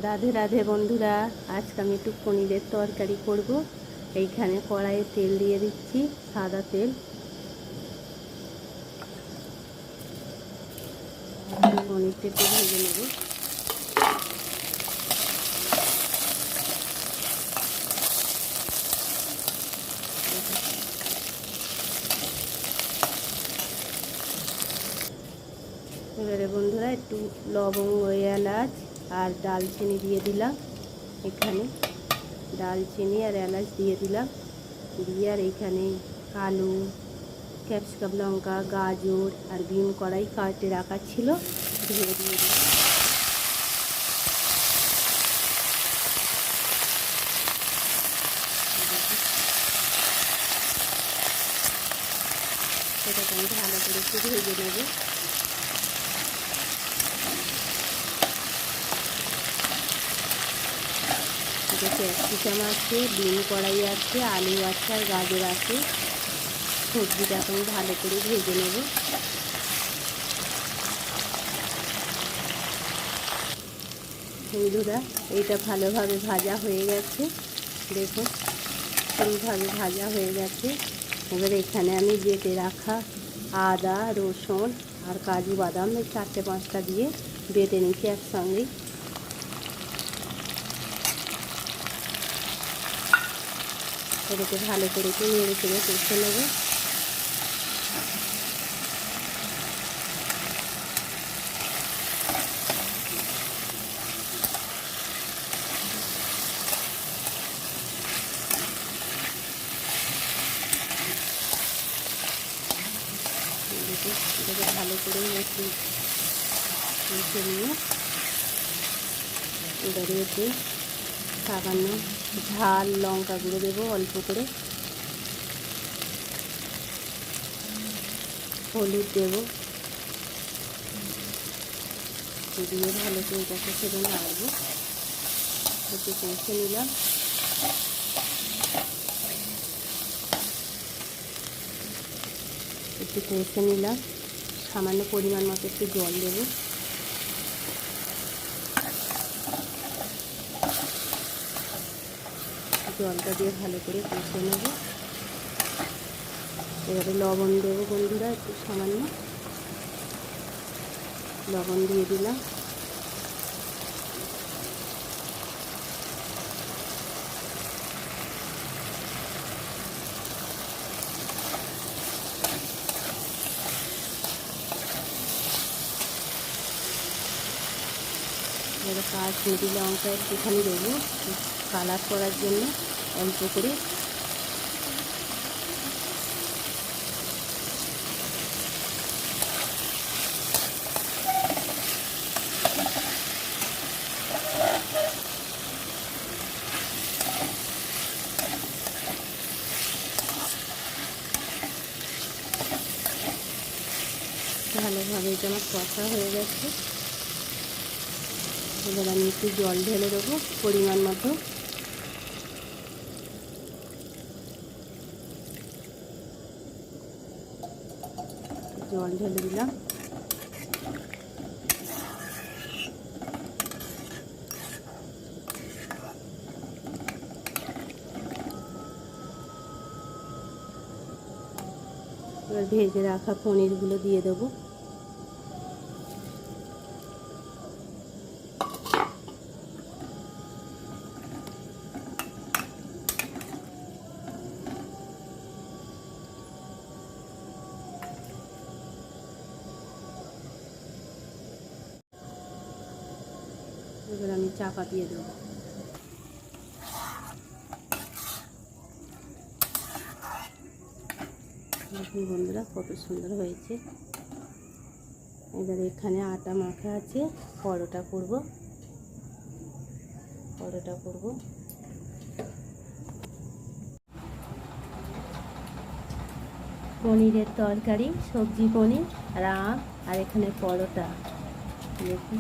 রাধে রাধে বন্ধুরা, আজকে আমি একটু পনিরের তরকারি করব। এইখানে কড়াইয়ে তেল দিয়ে দিচ্ছি, সাদা তেল। পনিরটা একটু ভেজে নেব। এবারে বন্ধুরা একটু লবঙ্গ, এলাচ আর ডালচিনি দিয়ে দিলাম। এখানে ডালচিনি আর এলাচ দিয়ে দিলাম, দিয়ে আর এইখানে আলু, ক্যাপসিকাম, লঙ্কা, গাজর আর বিন কড়াই কাটে রাখা ছিল, দিয়ে দিলাম। সেটাকে আমি ভালো করে একটু ভেজে নেব। ক্যাপসিকাম আছে, বিন কড়াই আছে, আলু আছে আর গাজর আছে। সবজিটাকে আমি ভালো করে ভেজে নেব। বন্ধুরা, এইটা ভালোভাবে ভাজা হয়ে গেছে, দেখুন এইভাবে ভাজা হয়ে গেছে। এবার এখানে আমি বেটে রাখা আদা, রসুন আর কাজু বাদাম এই 4-5টা দিয়ে বেটে নিচ্ছি একসঙ্গেই। এটাকে ভালো করে একটু নেড়ে চেড়ে কষে নেব। এটাকে ভালো করে একটু কষে নিয়ে এবারে একটু সামান্য ঝাল লঙ্কা গুঁড়ো দেবো, অল্প করে হলুদ দেবো, দিয়ে ভালো করে এটাকে সেরে নাড়বো। একটু কষে নিলাম। একটু কষে নিলাম, সামান্য পরিমাণ মতো একটু জল দেবো। জলটা দিয়ে ভালো করে কষে নেব। এবারে লবণ দেবো বন্ধুরা, একটু সামান্য লবণ দিয়ে দিলাম। এবারে কাশ্মীরি লঙ্কা একটুখানি দেবো কালার করার জন্য, অল্প করে। ভালোভাবে এটা আমার কষা হয়ে গেছে। এবার আমি একটু জল ঢেলে দেবো পরিমাণ মতো। জল ঢেলে দিলাম। এবার ভেজে রাখা পনিরগুলো দিয়ে দেবো। এবার আমি চাপা দিয়ে দেবো। দেখুন বন্ধুরা, কত সুন্দর হয়েছে। এবার এখানে আটা মাখা আছে, পরোটা করব। পনিরের তরকারি, সবজি পনির আর আম, আর এখানে পরোটা। দেখুন।